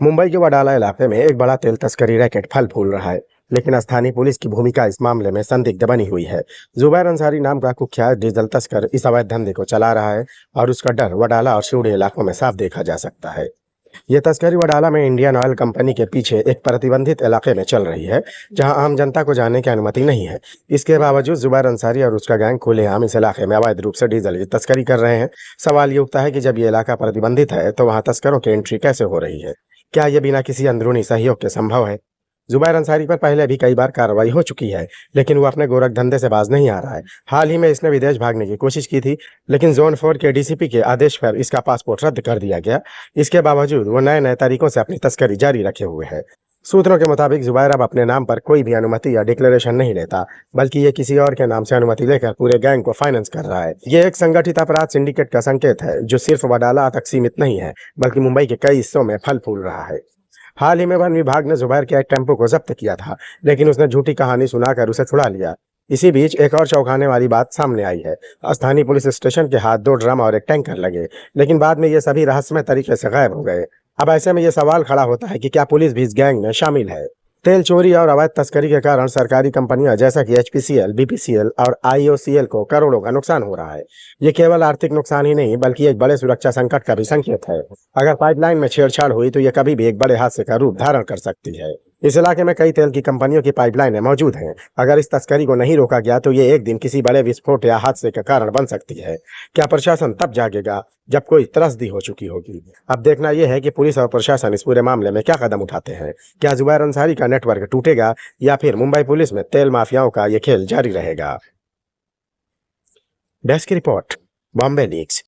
मुंबई के वडाला इलाके में एक बड़ा तेल तस्करी रैकेट फल फूल रहा है। लेकिन स्थानीय पुलिस की भूमिका इस मामले में संदिग्ध बनी हुई है। जुबैर अंसारी नाम का कुख्यात डीजल तस्कर इस अवैध धंधे को चला रहा है और उसका डर वडाला और शिवड़ी इलाकों में साफ देखा जा सकता है। ये तस्करी वडाला में इंडियन ऑयल कंपनी के पीछे एक प्रतिबंधित इलाके में चल रही है, जहां आम जनता को जाने की अनुमति नहीं है। इसके बावजूद जुबैर अंसारी और उसका गैंग खुलेआम इस इलाके में अवैध रूप से डीजल की तस्करी कर रहे हैं। सवाल ये उठता है कि जब ये इलाका प्रतिबंधित है तो वहां तस्करों की एंट्री कैसे हो रही है? क्या ये बिना किसी अंदरूनी सहयोग के संभव है? जुबैर अंसारी पर पहले भी कई बार कार्रवाई हो चुकी है, लेकिन वो अपने गोरख धंधे से बाज नहीं आ रहा है। हाल ही में इसने विदेश भागने की कोशिश की थी, लेकिन जोन 4 के डीसीपी के आदेश पर इसका पासपोर्ट रद्द कर दिया गया। इसके बावजूद वो नए नए तरीकों से अपनी तस्करी जारी रखे हुए है। सूत्रों के मुताबिक जुबैर अब अपने नाम पर कोई भी अनुमति या डिक्लेरेशन नहीं लेता, बल्कि ये किसी और के नाम से अनुमति लेकर पूरे गैंग को फाइनेंस कर रहा है। ये एक संगठित अपराध सिंडिकेट का संकेत है, जो सिर्फ वडाला तक सीमित नहीं है, बल्कि मुंबई के कई हिस्सों में फल फूल रहा है। हाल ही में वन विभाग ने जुबैर के एक टेम्पो को जब्त किया था, लेकिन उसने झूठी कहानी सुनाकर उसे छुड़ा लिया। इसी बीच एक और चौंकाने वाली बात सामने आई है। स्थानीय पुलिस स्टेशन के हाथ 2 ड्रम और एक टैंकर लगे, लेकिन बाद में ये सभी रहस्यमय तरीके से गायब हो गए। अब ऐसे में ये सवाल खड़ा होता है कि क्या पुलिस भी इस गैंग में शामिल है? तेल चोरी और अवैध तस्करी के कारण सरकारी कंपनियां जैसा कि एचपीसीएल, बीपीसीएल और आईओसीएल को करोड़ों का नुकसान हो रहा है। ये केवल आर्थिक नुकसान ही नहीं, बल्कि एक बड़े सुरक्षा संकट का भी संकेत है। अगर पाइपलाइन में छेड़छाड़ हुई तो ये कभी भी एक बड़े हादसे का रूप धारण कर सकती है। इस इलाके में कई तेल की कंपनियों की पाइपलाइनें मौजूद हैं। अगर इस तस्करी को नहीं रोका गया तो ये एक दिन किसी बड़े विस्फोट या हादसे का कारण बन सकती है। क्या प्रशासन तब जागेगा जब कोई त्रस्ती हो चुकी होगी? अब देखना यह है कि पुलिस और प्रशासन इस पूरे मामले में क्या कदम उठाते हैं। क्या जुबैर अंसारी का नेटवर्क टूटेगा या फिर मुंबई पुलिस में तेल माफियाओं का ये खेल जारी रहेगा? Desk report, Bombay leaks.